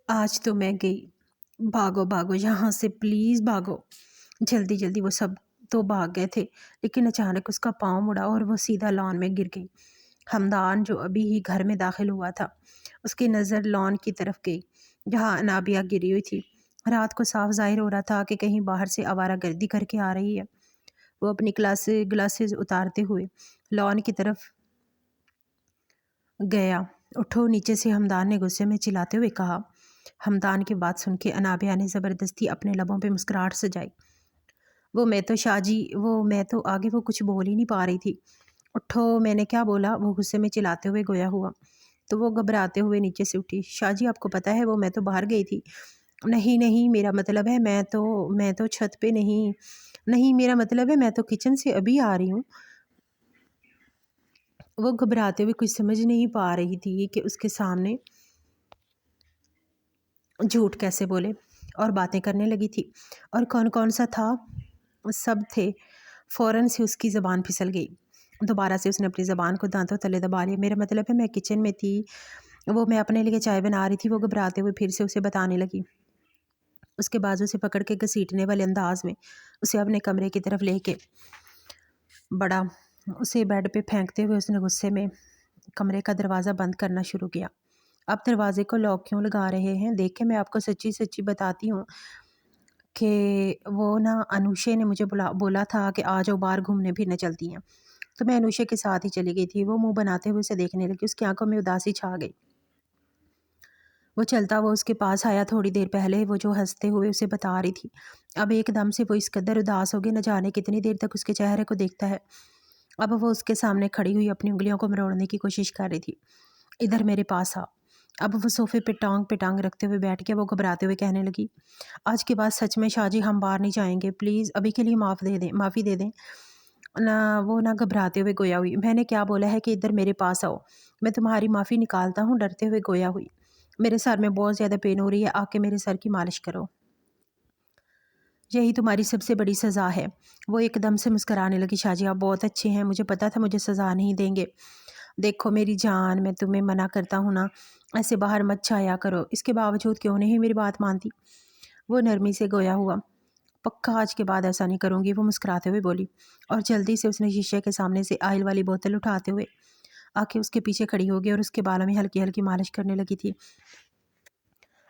آج تو میں گئی، بھاگو بھاگو یہاں سے، پلیز بھاگو۔ جلدی جلدی وہ سب تو بھاگ گئے تھے، لیکن اچانک اس کا پاؤں مڑا اور وہ سیدھا لان میں گر گئی۔ حمدان جو ابھی ہی گھر میں داخل ہوا تھا، اس کی نظر لان کی طرف گئی جہاں انابیہ گری ہوئی تھی۔ رات کو صاف ظاہر ہو رہا تھا کہ کہیں باہر سے آوارہ گردی کر کے آ رہی ہے۔ وہ اپنی گلاسز اتارتے ہوئے لان کی طرف گیا۔ اٹھو نیچے سے، حمدان نے غصے میں چلاتے ہوئے کہا۔ حمدان کی بات سن کے انابیہ نے زبردستی اپنے لبوں پہ مسکراہٹ سجائی۔ وہ میں تو آگے وہ کچھ بول ہی نہیں پا رہی تھی۔ اٹھو، میں نے کیا بولا؟ وہ غصے میں چلاتے ہوئے گویا ہوا تو وہ گھبراتے ہوئے نیچے سے اٹھی۔ شاہ جی آپ کو پتہ ہے میں تو باہر گئی تھی۔ نہیں میرا مطلب ہے میں تو چھت پہ نہیں میرا مطلب ہے میں تو کچن سے ابھی آ رہی ہوں۔ وہ گھبراتے ہوئے کچھ سمجھ نہیں پا رہی تھی کہ اس کے سامنے جھوٹ کیسے بولے، اور باتیں کرنے لگی تھی۔ اور کون کون سا تھا؟ سب تھے۔ فوراً سے اس کی زبان پھسل گئی۔ دوبارہ سے اس نے اپنی زبان کو دانتوں تلے دبا لیا۔ میرا مطلب ہے میں کچن میں تھی، میں اپنے لیے چائے بنا رہی تھی۔ وہ گھبراتے ہوئے پھر سے اسے بتانے لگی، اس کے بازو سے پکڑ کے گھسیٹنے والے انداز میں اسے اپنے کمرے کی طرف لے کے بڑا۔ اسے بیڈ پہ پھینکتے ہوئے اس نے غصے میں کمرے کا دروازہ بند کرنا شروع کیا۔ آپ دروازے کو لاک کیوں لگا رہے ہیں؟ دیکھیں میں آپ کو سچی سچی بتاتی ہوں کہ انوشے نے مجھے بولا تھا کہ آج وہ باہر گھومنے پھرنے چلتی ہیں، تو میں انوشے کے ساتھ ہی چلی گئی تھی۔ وہ منہ بناتے ہوئے اسے دیکھنے لگی۔ اس کی آنکھوں میں اداسی چھا گئی۔ وہ اس کے پاس آیا تھوڑی دیر پہلے، وہ جو ہنستے ہوئے اسے بتا رہی تھی، اب ایک دم سے وہ اس قدر اداس ہو گئی، نہ جانے کتنی دیر تک اس کے چہرے کو دیکھتا ہے۔ اب وہ اس کے سامنے کھڑی ہوئی اپنی انگلیوں کو مروڑنے کی کوشش کر رہی تھی۔ ادھر میرے پاس آ۔ اب وہ صوفے پہ ٹانگ رکھتے ہوئے بیٹھ کے وہ گھبراتے ہوئے کہنے لگی، آج کے بعد سچ میں شاہ جی ہم باہر نہیں جائیں گے، پلیز ابھی کے لیے معافی دے دیں۔ نہ گھبراتے ہوئے گویا ہوئی، میں نے کیا بولا ہے کہ ادھر میرے پاس آؤ، میں تمہاری معافی نکالتا ہوں۔ ڈرتے ہوئے گویا ہوئی، میرے سر میں بہت زیادہ پین ہو رہی ہے، آ کے میرے سر کی مالش کرو، یہی تمہاری سب سے بڑی سزا ہے۔ وہ ایک دم سے مسکرانے لگی، شاہ جی آپ بہت اچھے ہیں، مجھے پتا تھا مجھے سزا نہیں دیں گے۔ دیکھو میری جان، میں تمہیں منع کرتا ہوں نا، ایسے باہر مت جایا کرو، اس کے باوجود کیوں نہیں میری بات مانتی؟ وہ نرمی سے گویا ہوا، پکا آج کے بعد ایسا نہیں کروں گی، وہ مسکراتے ہوئے بولی، اور جلدی سے اس نے شیشے کے سامنے سے آئل والی بوتل اٹھاتے ہوئے آ کے اس کے پیچھے کھڑی ہو گئی اور اس کے بالوں میں ہلکی ہلکی مالش کرنے لگی تھی۔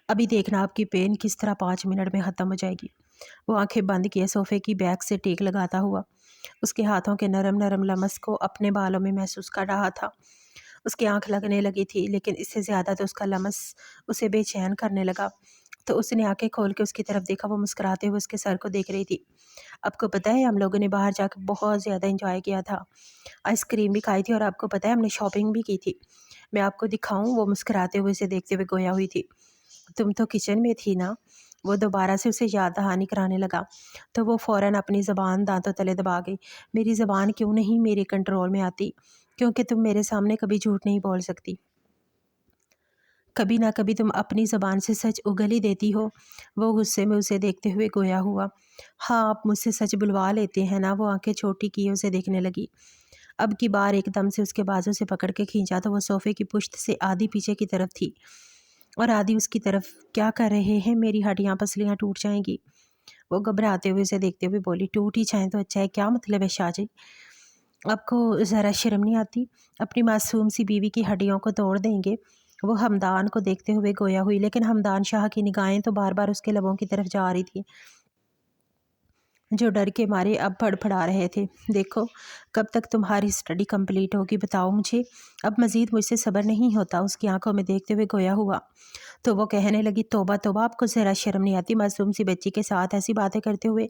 ابھی دیکھنا آپ کی پین کس طرح 5 منٹ میں ختم ہو جائے گی۔ وہ آنکھیں بند کیے صوفے کی بیک سے ٹیک لگاتا ہوا اس کے ہاتھوں کے نرم نرم لمس کو اپنے بالوں میں محسوس کر رہا تھا۔ اس کی آنکھ لگنے لگی تھی، لیکن اس سے زیادہ تو اس کا لمس اسے بے چین کرنے لگا۔ تو اس نے آنکھیں کھول کے اس کی طرف دیکھا، وہ مسکراتے ہوئے اس کے سر کو دیکھ رہی تھی۔ آپ کو پتہ ہے ہم لوگوں نے باہر جا کے بہت زیادہ انجوائے کیا تھا، آئس کریم بھی کھائی تھی، اور آپ کو پتہ ہے ہم نے شاپنگ بھی کی تھی، میں آپ کو دکھاؤں؟ وہ مسکراتے ہوئے اسے دیکھتے ہوئے گویا ہوئی تھی۔ تم تو کچن میں تھی نا؟ وہ دوبارہ سے اسے یاد دہانی کرانے لگا تو وہ فوراً اپنی زبان دانتوں تلے دبا گئی۔ میری زبان کیوں نہیں میرے کنٹرول میں آتی؟ کیونکہ تم میرے سامنے کبھی جھوٹ نہیں بول سکتی، کبھی نہ کبھی تم اپنی زبان سے سچ اگل ہی دیتی ہو۔ وہ غصے میں اسے دیکھتے ہوئے گویا ہوا، ہاں آپ مجھ سے سچ بلوا لیتے ہیں نا؟ وہ آنکھیں چھوٹی کیے اسے دیکھنے لگی۔ اب کی بار ایک دم سے اس کے بازو سے پکڑ کے کھینچا تو وہ صوفے کی پشت سے آدھی پیچھے کی طرف تھی اور آدھی اس کی طرف۔ کیا کر رہے ہیں؟ میری ہڈیاں پسلیاں ٹوٹ جائیں گی، وہ گھبراتے ہوئے اسے دیکھتے ہوئے بولی۔ ٹوٹ ہی جائیں تو اچھا ہے، کیا مطلب ہے شاہ جی؟ آپ کو ذرا شرم نہیں آتی؟ اپنی معصوم سی بیوی کی ہڈیوں کو توڑ دیں گے؟ وہ حمدان کو دیکھتے ہوئے گویا ہوئی، لیکن حمدان شاہ کی نگاہیں تو بار بار اس کے لبوں کی طرف جا رہی تھی جو ڈر کے مارے اب پھڑا رہے تھے۔ دیکھو کب تک تمہاری اسٹڈی کمپلیٹ ہوگی بتاؤ مجھے، اب مزید مجھ سے صبر نہیں ہوتا۔ اس کی آنکھوں میں دیکھتے ہوئے گویا ہوا تو وہ کہنے لگی، توبہ توبہ، آپ کو ذرا شرم نہیں آتی؟ معصوم سی بچی کے ساتھ ایسی باتیں کرتے ہوئے۔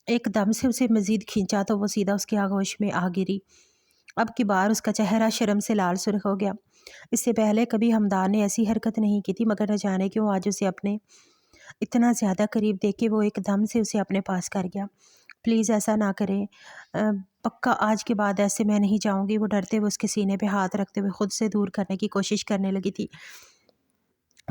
ایک دم سے اسے مزید کھینچا تو وہ سیدھا اس کی آغوش میں آ گری۔ اب کی بار اس کا چہرہ شرم سے لال سرخ ہو گیا۔ اس سے پہلے کبھی حمدان نے ایسی حرکت نہیں کی تھی، مگر نہ جانے کیوں آج اسے اپنے اتنا زیادہ قریب دیکھ کے وہ ایک دم سے اسے اپنے پاس کر گیا۔ پلیز ایسا نہ کریں، پکا آج کے بعد ایسے میں نہیں جاؤں گی۔ وہ ڈرتے ہوئے اس کے سینے پہ ہاتھ رکھتے ہوئے خود سے دور کرنے کی کوشش کرنے لگی تھی۔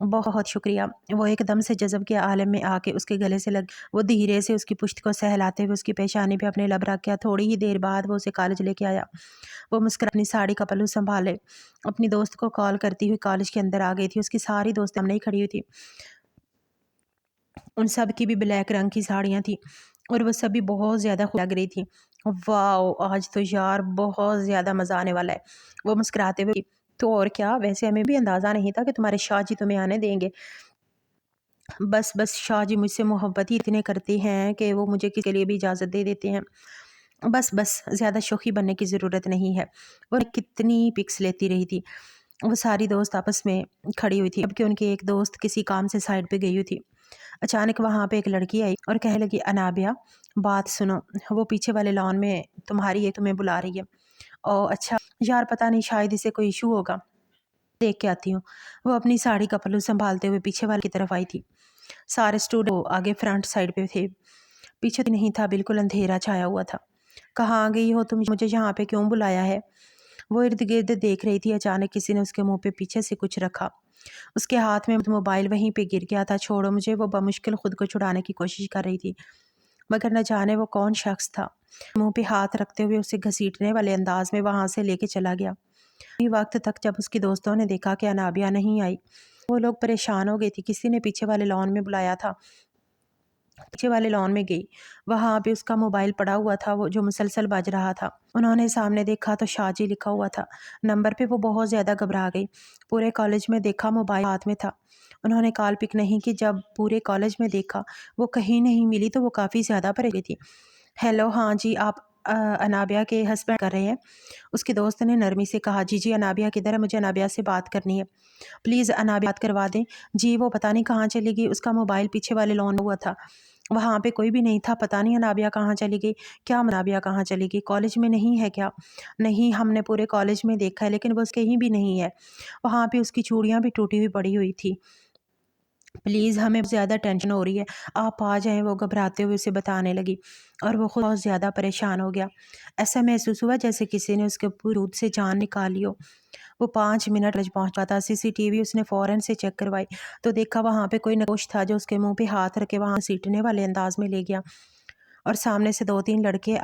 بہت شکریہ۔ وہ ایک دم سے جذب کے عالم میں آ کے اس کے گلے سے لگ، وہ دھیرے سے اس کی پشت کو سہلاتے ہوئے اس کی پیشانی پہ اپنے لب رکھ گیا۔ تھوڑی ہی دیر بعد وہ اسے کالج لے کے آیا۔ وہ مسکرا اپنی ساڑی کا پلو سنبھالے اپنی دوست کو کال کرتی ہوئی کالج کے اندر آ گئی تھی۔ اس کی ساری دوستیں سامنے ہی کھڑی ہوئی تھی۔ ان سب کی بھی بلیک رنگ کی ساڑیاں تھیں اور وہ سبھی بہت زیادہ خوب لگ رہی تھی۔ واو، آج تو یار بہت زیادہ مزہ آنے والا ہے، وہ مسکراتے ہوئے۔ تو اور کیا، ویسے ہمیں بھی اندازہ نہیں تھا کہ تمہارے شاہ جی تمہیں آنے دیں گے۔ بس بس، شاہ جی مجھ سے محبت ہی اتنے کرتے ہیں کہ وہ مجھے کسی کے لیے بھی اجازت دے دیتے ہیں۔ بس بس، زیادہ شوخی بننے کی ضرورت نہیں ہے۔ وہ کتنی پکس لیتی رہی تھی۔ وہ ساری دوست آپس میں کھڑی ہوئی تھی، اب کہ ان کی ایک دوست کسی کام سے سائڈ پہ گئی ہوئی تھی۔ اچانک وہاں پہ ایک لڑکی آئی اور کہنے لگی، انابیہ بات سنو، وہ پیچھے والے لان میں تمہاری ایک تمہیں بلا رہی ہے۔ او اچھا یار، پتہ نہیں شاید اسے کوئی ایشو ہوگا، دیکھ کے آتی ہوں۔ وہ اپنی ساڑی کا پلو سنبھالتے ہوئے پیچھے والے کی طرف آئی تھی۔ سارے اسٹوڈنٹ آگے فرنٹ سائڈ پہ تھے، پیچھے نہیں تھا، بالکل اندھیرا چھایا ہوا تھا۔ کہاں گئی ہو تم؟ مجھے یہاں پہ کیوں بلایا ہے؟ وہ ارد گرد دیکھ رہی تھی۔ اچانک کسی نے اس کے منہ پہ پیچھے سے کچھ رکھا۔ اس کے ہاتھ میں موبائل وہیں پہ گر گیا تھا۔ چھوڑو مجھے، وہ بمشکل خود کو چھڑانے کی کوشش کر رہی تھی، مگر نہ جانے وہ کون شخص تھا، منہ پہ ہاتھ رکھتے ہوئے اسے گھسیٹنے والے انداز میں وہاں سے لے کے چلا گیا۔ ابھی وقت تک جب اس کی دوستوں نے دیکھا کہ انابیہ نہیں آئی، وہ لوگ پریشان ہو گئی تھی۔ کسی نے پیچھے والے لان میں بلایا تھا، پیچھے والے لان میں گئی، وہاں پہ اس کا موبائل پڑا ہوا تھا، وہ جو مسلسل بج رہا تھا۔ انہوں نے سامنے دیکھا تو شاہ جی لکھا ہوا تھا نمبر پہ۔ وہ بہت زیادہ گھبرا گئی۔ پورے کالج میں دیکھا، موبائل ہاتھ میں تھا۔ انہوں نے کال پک نہیں کی۔ جب پورے کالج میں دیکھا وہ کہیں نہیں ملی تو وہ کافی زیادہ پریشان تھی۔ ہیلو، ہاں جی، آپ انابیہ کے ہسبینڈ کر رہے ہیں؟ اس کی دوست نے نرمی سے کہا۔ جی جی، انابیہ کدھر ہے؟ مجھے انابیہ سے بات کرنی ہے، پلیز انابیہ بات کروا دیں۔ جی وہ پتہ نہیں کہاں چلی گئی، اس کا موبائل پیچھے والے لان ہوا تھا، وہاں پہ کوئی بھی نہیں تھا، پتہ نہیں انابیہ کہاں چلی گئی۔ کیا انابیہ کہاں چلی گئی؟ کالج میں نہیں ہے کیا؟ نہیں، ہم نے پورے کالج میں دیکھا ہے لیکن وہ کہیں بھی نہیں ہے۔ وہاں پہ اس کی چوڑیاں بھی ٹوٹی ہوئی پڑی ہوئی تھی۔ پلیز، ہمیں زیادہ ٹینشن ہو رہی ہے، آپ آ جائیں۔ وہ گھبراتے ہوئے اسے بتانے لگی اور وہ خود بہت زیادہ پریشان ہو گیا۔ ایسا محسوس ہوا جیسے کسی نے اس کے وجود سے جان نکالی ہو۔ وہ 5 منٹ پہنچا تھا۔ سی سی ٹی وی اس نے فوراً سے چیک کروائی تو دیکھا وہاں پہ کوئی نقوش تھا جو اس کے منہ پہ ہاتھ رکھے وہاں سیٹنے والے انداز میں لے گیا، اور سامنے سے 2-3 لڑکے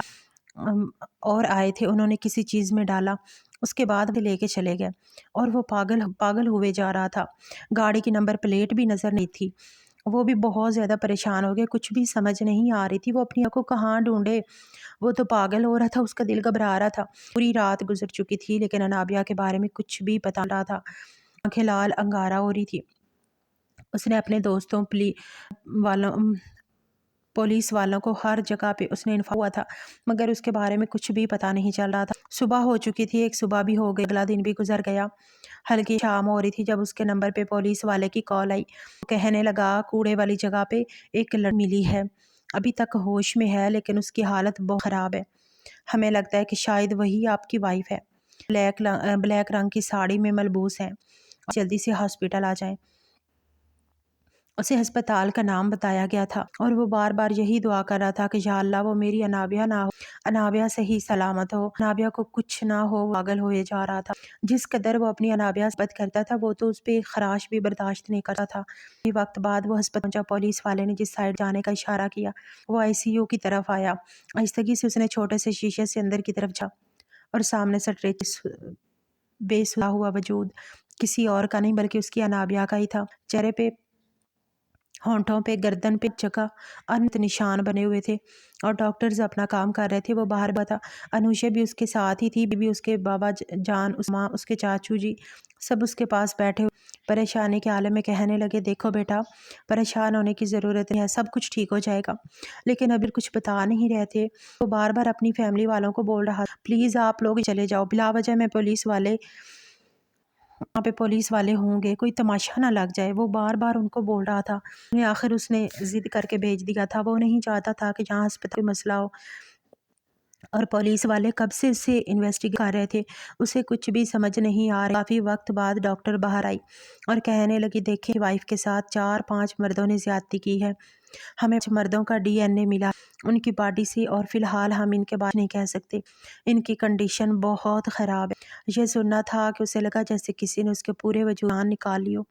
اور آئے تھے، انہوں نے کسی چیز میں ڈالا، اس کے بعد لے کے چلے گئے، اور وہ پاگل ہوئے جا رہا تھا۔ گاڑی کی نمبر پلیٹ بھی نظر نہیں تھی۔ وہ بھی بہت زیادہ پریشان ہو گئے، کچھ بھی سمجھ نہیں آ رہی تھی، وہ اپنی کو کہاں ڈھونڈے۔ وہ تو پاگل ہو رہا تھا، اس کا دل گھبرا رہا تھا۔ پوری رات گزر چکی تھی لیکن انابیہ کے بارے میں کچھ بھی پتا نہ رہا تھا۔ آنکھیں لال انگارہ ہو رہی تھی۔ اس نے اپنے دوستوں پولیس والوں کو ہر جگہ پہ اس نے انفارم ہوا تھا، مگر اس کے بارے میں کچھ بھی پتا نہیں چل رہا تھا۔ صبح ہو چکی تھی، ایک صبح بھی ہو گئی، اگلا دن بھی گزر گیا۔ ہلکی شام ہو رہی تھی جب اس کے نمبر پہ پولیس والے کی کال آئی۔ وہ کہنے لگا، کوڑے والی جگہ پہ ایک لڑکی ملی ہے، ابھی تک ہوش میں ہے لیکن اس کی حالت بہت خراب ہے، ہمیں لگتا ہے کہ شاید وہی آپ کی وائف ہے، بلیک رنگ کی ساڑی میں ملبوس ہے، جلدی سے ہاسپٹل آ جائیں۔ اسے ہسپتال کا نام بتایا گیا تھا اور وہ بار بار یہی دعا کر رہا تھا کہ یا اللہ وہ میری انابیہ نہ ہو، انابیہ صحیح سلامت ہو، انابیہ کو کچھ نہ ہو۔ پاگل ہوئے جا رہا تھا۔ جس قدر وہ اپنی انابیہ سے بات کرتا تھا وہ تو اس پہ خراش بھی برداشت نہیں کرتا تھا۔ کئی وقت بعد وہ ہسپتال پہنچا۔ پولیس والے نے جس سائڈ جانے کا اشارہ کیا وہ آئی سی یو کی طرف آیا۔ آہستگی سے اس نے چھوٹے سے شیشے سے اندر کی طرف جھا اور سامنے سے بے سلا ہوا وجود کسی اور کا نہیں بلکہ اس کی انابیہ کا ہی تھا۔ چہرے پہ، ہونٹوں پہ، گردن پہ جگہ انت نشان بنے ہوئے تھے، اور ڈاکٹرز اپنا کام کر رہے تھے۔ وہ باہر بتا، انوشا بھی اس کے ساتھ ہی تھی، بھی اس کے بابا جان، اس ماں، اس کے چاچو جی سب اس کے پاس بیٹھے ہوئے پریشانی کے عالم میں کہنے لگے، دیکھو بیٹا، پریشان ہونے کی ضرورت نہیں ہے، سب کچھ ٹھیک ہو جائے گا۔ لیکن ابھی کچھ بتا نہیں رہے تھے۔ وہ بار بار اپنی فیملی والوں کو بول رہا تھا، پلیز آپ لوگ چلے جاؤ، بلا وجہ میں وہاں پہ پولیس والے ہوں گے، کوئی تماشا نہ لگ جائے۔ وہ بار بار ان کو بول رہا تھا۔ آخر اس نے ضد کر کے بھیج دیا تھا، وہ نہیں چاہتا تھا کہ جہاں ہسپتال میں مسئلہ ہو، اور پولیس والے کب سے اسے انویسٹیگیٹ کر رہے تھے، اسے کچھ بھی سمجھ نہیں آ رہا۔ کافی وقت بعد ڈاکٹر باہر آئی اور کہنے لگی، دیکھیں وائف کے ساتھ 4-5 مردوں نے زیادتی کی ہے، ہمیں مردوں کا ڈی این اے ملا ان کی باڈی سے، اور فی الحال ہم ان کے بارے نہیں کہہ سکتے، ان کی کنڈیشن بہت خراب ہے۔ یہ سننا تھا کہ اسے لگا جیسے کسی نے اس کے پورے وجود جان نکال لی ہو۔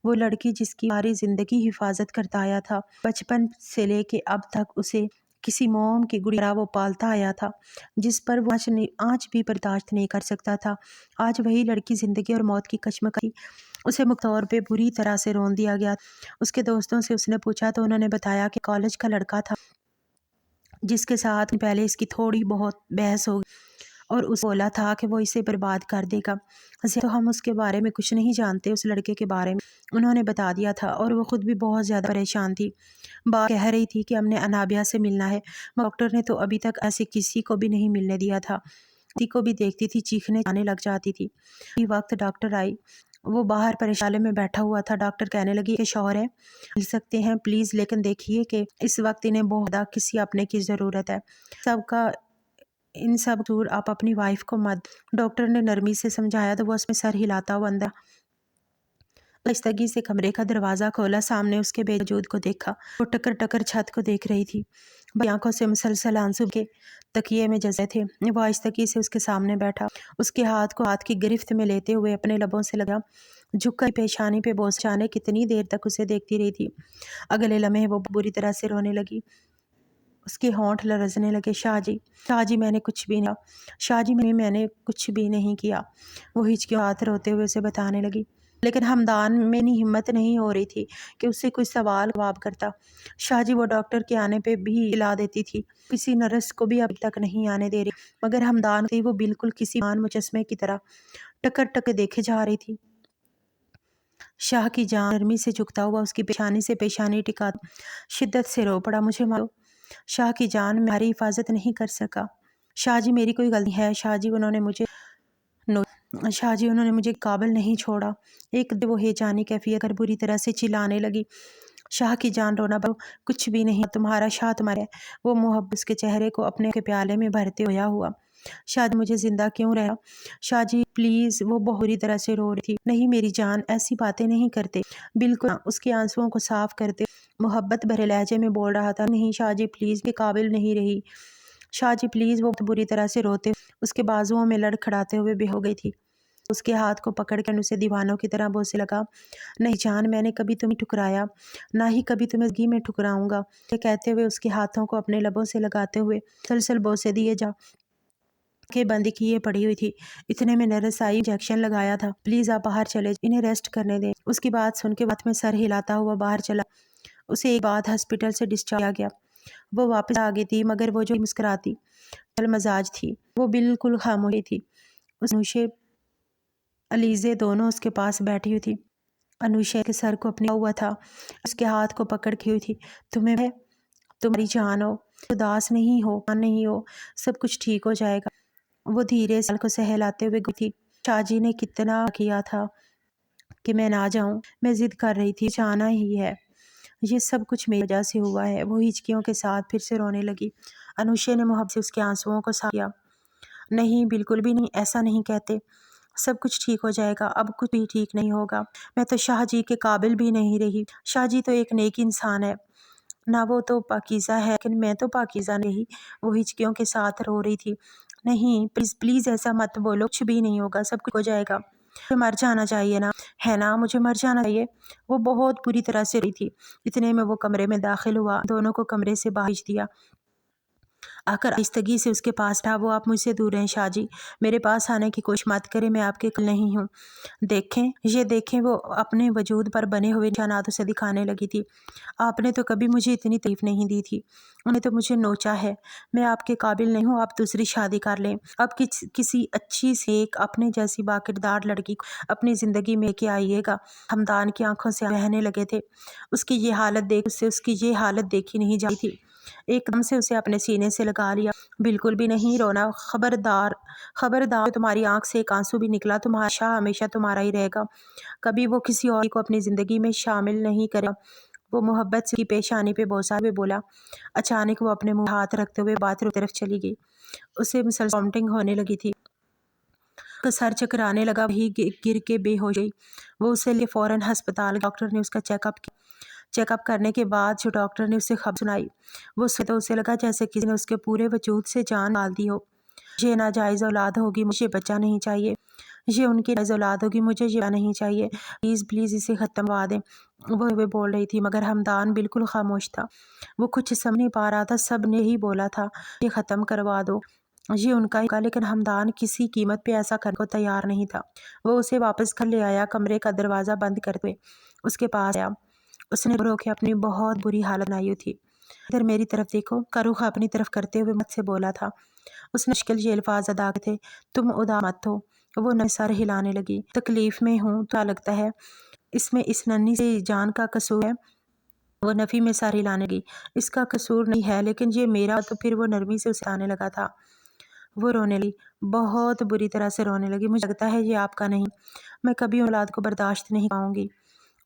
وہ لڑکی جس کی ساری زندگی حفاظت کرتا آیا تھا، بچپن سے لے کے اب تک اسے کسی موم کی گڑیا وہ پالتا آیا تھا، جس پر وہ آج بھی برداشت نہیں کر سکتا تھا، آج وہی لڑکی زندگی اور موت کی کشمکش اسے مکمل طور پہ بری طرح سے رون دیا گیا۔ اس کے دوستوں سے اس نے پوچھا تو انہوں نے بتایا کہ کالج کا لڑکا تھا جس کے ساتھ پہلے اس کی تھوڑی بہت بحث ہو گئی اور اس بولا تھا کہ وہ اسے برباد کر دے گا۔ تو ہم اس کے بارے میں کچھ نہیں جانتے، اس لڑکے کے بارے میں انہوں نے بتا دیا تھا، اور وہ خود بھی بہت زیادہ پریشان تھی۔ بات کہہ رہی تھی کہ ہم نے انابیہ سے ملنا ہے، ڈاکٹر نے تو ابھی تک ایسے کسی کو بھی نہیں ملنے دیا تھا، کسی کو بھی دیکھتی تھی چیخنے جانے لگ جاتی تھی۔ اسی وقت ڈاکٹر آئی، وہ باہر پریشانے میں بیٹھا ہوا تھا۔ ڈاکٹر کہنے لگی کہ شوہر ہے، مل سکتے ہیں پلیز، لیکن دیکھیے کہ اس وقت انہیں بہت زیادہ کسی اپنے کی ضرورت ہے، ان سب دور آپ اپنی وائف کو مت۔ ڈاکٹر نے نرمی سے سمجھایا تو وہ اس میں سر ہلاتا ہوا اندر آہستگی سے کمرے کا دروازہ کھولا، سامنے اس کے بے وجود کو دیکھا۔ وہ ٹکر ٹکر چھت کو دیکھ رہی تھی، بڑی آنکھوں سے مسلسل آنسو کے تکیے میں جزے تھے۔ وہ آہستگی سے اس کے سامنے بیٹھا، اس کے ہاتھ کو ہاتھ کی گرفت میں لیتے ہوئے اپنے لبوں سے لگا، جھک کر پیشانی پہ بوس جانے کتنی دیر تک اسے دیکھتی رہی تھی۔ اگلے لمحے وہ بری طرح سے رونے لگی، اس کے ہونٹ لرزنے لگے۔ شاہ جی میں نے کچھ بھی نہیں، شاہ جی میں نے کچھ بھی نہیں کیا، وہ ہچکیوں ہاتھ روتے ہوئے اسے بتانے لگی۔ لیکن ہمدان میں اتنی ہمت نہیں ہو رہی تھی کہ اس سے کوئی سوال جواب کرتا۔ شاہ جی وہ ڈاکٹر کے آنے پہ بھی ہلا دیتی تھی، کسی نرس کو بھی اب تک نہیں آنے دے رہی، مگر ہمدان تھی وہ بالکل کسی مان مجسمے کی طرح ٹکر ٹکر دیکھے جا رہی تھی۔ شاہ کی جان نرمی سے جھکتا ہوا اس کی پیشانی سے پیشانی ٹکا شدت سے رو پڑا، مجھے مارو شاہ کی جان، میں تمہاری حفاظت نہیں کر سکا، شاہ جی میری کوئی غلطی ہے، شاہ جی انہوں نے مجھے قابل نہیں چھوڑا۔ ایک وہ جانی کیفیت کر بری طرح سے چلانے لگی۔ شاہ کی جان رونا کچھ بھی نہیں، تمہارا شاہ تمہارے، وہ محبت اس کے چہرے کو اپنے کے پیالے میں بھرتے ہویا ہوا۔ شاہ جی مجھے زندہ کیوں رہا، شاہ جی پلیز، وہ بہت بری طرح سے رو رہی تھی۔ نہیں میری جان، ایسی باتیں نہیں کرتے، بالکل نہ، اس کے آنسوؤں کو صاف کرتے محبت بھرے لہجے میں بول رہا تھا۔ نہیں شاہ جی پلیز، کے قابل نہیں رہی، شاہ جی پلیز، وہ بری طرح سے روتے اس کے بازوؤں میں لڑکھڑاتے ہوئے بے ہو گئی تھی۔ اس کے ہاتھ کو پکڑ کر اسے دیوانوں کی طرح بوسے لگا۔ نہیں جان، میں نے کبھی تمہیں ٹھکرایا، نہ ہی کبھی تمہیں زندگی میں ٹھکراؤں گا، یہ کہتے ہوئے اس کے ہاتھوں کو اپنے لبوں سے لگاتے ہوئے مسلسل بوسے دیے جا کے بند کیے پڑی ہوئی تھی۔ اتنے میں نرس آئی، انجیکشن لگایا تھا، پلیز آپ باہر چلے، انہیں ریسٹ کرنے دیں۔ اس کی بات سن کے بات میں سر ہلاتا ہوا باہر چلا۔ اسے ایک بعد ہسپتال سے ڈسچارج کیا گیا۔ وہ واپس آ گئی تھی، مگر وہ جو مسکراتی چل مزاج تھی وہ بالکل خاموش تھی۔ انوشے علیزے دونوں اس کے پاس بیٹھی ہوئی تھی۔ انوشا کے سر کو اپنے ہوا تھا، اس کے ہاتھ کو پکڑ کے ہوئی تھی۔ تمہیں تمہاری جان ہو، اداس نہیں ہو، سب کچھ ٹھیک ہو جائے گا۔ وہ دھیرے سال کو سہلاتے ہوئے گئی تھی۔ شاہ جی نے کتنا کیا تھا کہ میں نہ جاؤں، میں ضد کر رہی تھی، جانا ہی ہے، یہ سب کچھ میری وجہ سے ہوا ہے۔ وہ ہچکیوں کے ساتھ پھر سے رونے لگی۔ انوشا نے محبت سے اس کے آنسوؤں کو صاف کیا۔ نہیں بالکل بھی نہیں، ایسا نہیں کہتے، سب کچھ ٹھیک ہو جائے گا، اب کچھ بھی ٹھیک نہیں ہوگا، میں تو شاہ جی کے قابل بھی نہیں رہی، شاہ جی تو ایک نیک انسان ہے، نہ وہ تو پاکیزہ ہے لیکن میں تو پاکیزہ نہیں۔ وہ ہچکیوں کے ساتھ رو رہی تھی۔ نہیں پلیز پلیز ایسا مت بولو، کچھ بھی نہیں ہوگا، سب کچھ ہو جائے گا، مجھے مر جانا چاہیے نا، ہے نا، مجھے مر جانا چاہیے۔ وہ بہت بری طرح سے رہی تھی۔ اتنے میں وہ کمرے میں داخل ہوا، دونوں کو کمرے سے باہر بھیج دیا۔ آ کر آہستگی سے اس کے پاس تھا۔ وہ آپ مجھ سے دور رہیں شاہ جی، میرے پاس آنے کی کوشش مت کریں، میں آپ کے قابل نہیں ہوں۔ دیکھیں وہ اپنے وجود پر بنے ہوئے نشانات اسے دکھانے لگی تھی۔ آپ نے تو کبھی مجھے اتنی تکلیف نہیں دی تھی، انہیں تو مجھے نوچا ہے، میں آپ کے قابل نہیں ہوں، آپ دوسری شادی کر لیں، آپ کسی اچھی سی ایک اپنے جیسی باکردار لڑکی کو اپنی زندگی میں کے آئیے گا۔ ہمدان کی آنکھوں سے بہنے لگے تھے۔ اس کی یہ حالت دیکھی نہیں جاتی تھی۔ ایک دم سے اسے اپنے سینے سے لگا لیا۔ بالکل بھی نہیں رونا، خبردار، تمہاری آنکھ سے ایک آنسو بھی نکلا، تمہارا شاہ ہمیشہ تمہارا ہی رہے گا، کبھی وہ کسی اور کو اپنی زندگی میں شامل نہیں کرے گا۔ وہ محبت سے کی پیشانی پہ بوسا ہوئے بولا۔ اچانک وہ اپنے منہ ہاتھ رکھتے ہوئے باتھ روم طرف چلی گئی۔ اسے مسلسل وامٹنگ ہونے لگی تھی، کا سر چکرانے لگا، وہی گر کے بے ہوش گئی۔ وہ اسے لے فوراً ہسپتال، ڈاکٹر نے اس کا چیک اپ کرنے کے بعد جو ڈاکٹر نے اسے خبر سنائی، وہ تو اسے لگا جیسے کسی نے اس کے پورے وجود سے جان ڈال دی ہو۔ یہ ناجائز اولاد ہوگی، مجھے بچہ نہیں چاہیے، یہ ان کی نائز اولاد ہوگی، مجھے یہ نہیں چاہیے، پلیز پلیز اسے ختم کروا دیں۔ وہ بول رہی تھی مگر حمدان بالکل خاموش تھا، وہ کچھ سمجھ نہیں پا رہا تھا۔ سب نے ہی بولا تھا یہ ختم کروا دو، یہ ان کا ہی، لیکن حمدان کسی قیمت پہ ایسا کرنے کو تیار نہیں تھا۔ وہ اسے واپس گھر لے آیا، کمرے کا دروازہ بند کرتے ہوئے اس کے پاس آیا۔ اس نے رو کے اپنی بہت بری حالت بنائی ہوئی تھی۔ ادھر میری طرف دیکھو، کا رخ اپنی طرف کرتے ہوئے مجھ سے بولا تھا۔ اس نے مشکل یہ الفاظ ادا کیے تھے، تم اداس مت ہو۔ وہ نہ سر ہلانے لگی۔ تکلیف میں ہوں، کیا لگتا ہے اس میں اس ننھی سے جان کا قصور ہے؟ وہ نفی میں سر ہلانے لگی۔ اس کا قصور نہیں ہے، لیکن یہ میرا، تو پھر وہ نرمی سے اسے آنے لگا تھا۔ وہ رونے لگی، بہت بری طرح سے رونے لگی۔ مجھے لگتا ہے یہ آپ کا نہیں، میں کبھی اولاد کو برداشت نہیں پاؤں گی،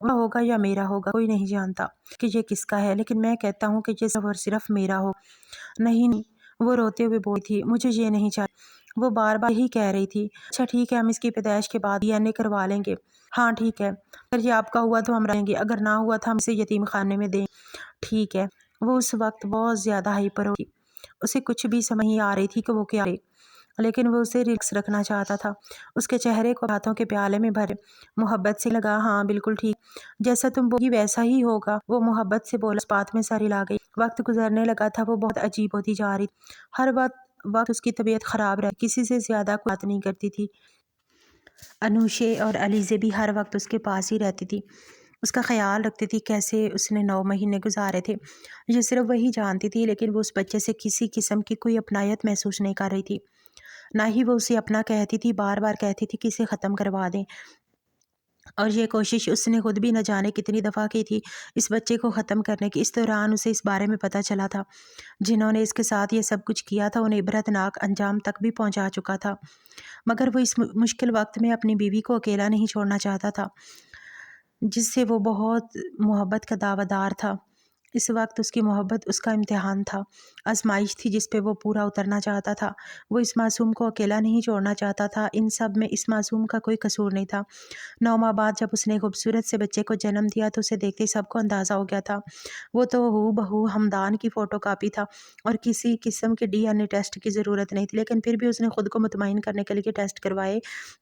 وہ ہوگا یا میرا ہوگا، کوئی نہیں جانتا کہ یہ کس کا ہے، لیکن میں کہتا ہوں کہ یہ صرف اور صرف میرا ہو۔ نہیں نہیں، وہ روتے ہوئے بولی تھی، مجھے یہ نہیں چاہیے۔ وہ بار بار ہی کہہ رہی تھی، اچھا ٹھیک ہے، ہم اس کی پیدائش کے بعد DNA کروا لیں گے۔ ہاں ٹھیک ہے، اگر یہ آپ کا ہوا تو ہم رہیں گے، اگر نہ ہوا تو ہم اسے یتیم خانے میں دیں۔ ٹھیک ہے۔ وہ اس وقت بہت زیادہ ہائپر ہو گئی، اسے کچھ بھی سمجھ نہیں آ رہی تھی کہ وہ کیا کرے، لیکن وہ اسے ریلیکس رکھنا چاہتا تھا۔ اس کے چہرے کو ہاتھوں کے پیالے میں بھرے محبت سے لگا، ہاں بالکل ٹھیک، جیسا تم بولی ویسا ہی ہوگا۔ وہ محبت سے بولا، اس بات میں سر ہلا گئی۔ وقت گزرنے لگا تھا، وہ بہت عجیب ہوتی جا رہی تھی۔ ہر وقت اس کی طبیعت خراب رہی، کسی سے زیادہ کوئی بات نہیں کرتی تھی۔ انوشے اور علیزے بھی ہر وقت اس کے پاس ہی رہتی تھی، اس کا خیال رکھتی تھی۔ کیسے اس نے 9 مہینے گزارے تھے یہ صرف وہی جانتی تھی، لیکن وہ اس بچے سے کسی قسم کی کوئی اپنائیت محسوس نہیں کر رہی تھی، نہ ہی وہ اسے اپنا کہتی تھی۔ بار بار کہتی تھی کہ اسے ختم کروا دیں، اور یہ کوشش اس نے خود بھی نہ جانے کتنی دفعہ کی تھی، اس بچے کو ختم کرنے کی۔ اس دوران اسے اس بارے میں پتہ چلا تھا جنہوں نے اس کے ساتھ یہ سب کچھ کیا تھا انہیں عبرتناک انجام تک بھی پہنچا چکا تھا، مگر وہ اس مشکل وقت میں اپنی بیوی کو اکیلا نہیں چھوڑنا چاہتا تھا، جس سے وہ بہت محبت کا دعویدار تھا۔ اس وقت اس کی محبت اس کا امتحان تھا، آزمائش تھی جس پہ وہ پورا اترنا چاہتا تھا۔ وہ اس معصوم کو اکیلا نہیں چھوڑنا چاہتا تھا، ان سب میں اس معصوم کا کوئی قصور نہیں تھا۔ 9 ماہ بعد جب اس نے خوبصورت سے بچے کو جنم دیا تو اسے دیکھتے ہی سب کو اندازہ ہو گیا تھا وہ تو ہو بہو حمدان کی فوٹو کاپی تھا، اور کسی قسم کے DNA ٹیسٹ کی ضرورت نہیں تھی، لیکن پھر بھی اس نے خود کو مطمئن کرنے کے لیے ٹیسٹ کروائے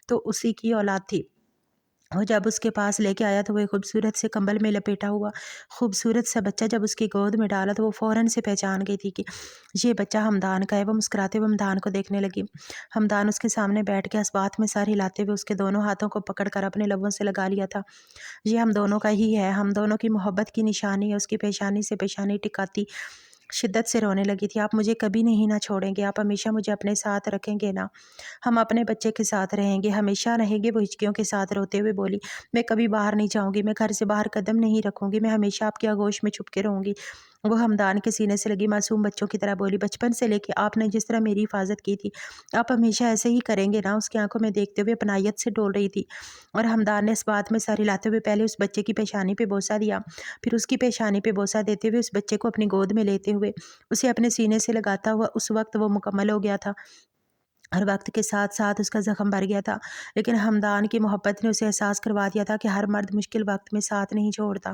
تو اسی کی اولاد تھی۔ وہ جب اس کے پاس لے کے آیا تو وہ ایک خوبصورت سے کمبل میں لپیٹا ہوا خوبصورت سا بچہ جب اس کی گود میں ڈالا تو وہ فوراً سے پہچان گئی تھی کہ یہ بچہ حمدان کا ہے۔ وہ مسکراتے ہوئے حمدان کو دیکھنے لگی۔ حمدان اس کے سامنے بیٹھ کے اس بات میں سر ہلاتے ہوئے اس کے دونوں ہاتھوں کو پکڑ کر اپنے لبوں سے لگا لیا تھا۔ یہ ہم دونوں کا ہی ہے، ہم دونوں کی محبت کی نشانی ہے۔ اس کی پیشانی سے پیشانی ٹکاتی شدت سے رونے لگی تھی۔ آپ مجھے کبھی نہیں نہ چھوڑیں گے، آپ ہمیشہ مجھے اپنے ساتھ رکھیں گے نا؟ ہم اپنے بچے کے ساتھ رہیں گے، ہمیشہ رہیں گے، وہ ہچکیوں کے ساتھ روتے ہوئے بولی۔ میں کبھی باہر نہیں جاؤں گی، میں گھر سے باہر قدم نہیں رکھوں گی، میں ہمیشہ آپ کی آغوش میں چھپ کے رہوں گی۔ وہ حمدان کے سینے سے لگی معصوم بچوں کی طرح بولی، بچپن سے لے کے آپ نے جس طرح میری حفاظت کی تھی آپ ہمیشہ ایسے ہی کریں گے نا؟ اس کی آنکھوں میں دیکھتے ہوئے اپنائیت سے ڈول رہی تھی، اور حمدان نے اس بات میں سر ہلاتے ہوئے پہلے اس بچے کی پیشانی پہ بوسہ دیا، پھر اس کی پیشانی پہ بوسہ دیتے ہوئے اس بچے کو اپنی گود میں لیتے ہوئے اسے اپنے سینے سے لگاتا ہوا۔ اس وقت وہ مکمل ہو گیا تھا، ہر وقت کے ساتھ ساتھ اس کا زخم بھر گیا تھا، لیکن حمدان کی محبت نے اسے احساس کروا دیا تھا کہ ہر مرد مشکل وقت میں ساتھ نہیں چھوڑتا۔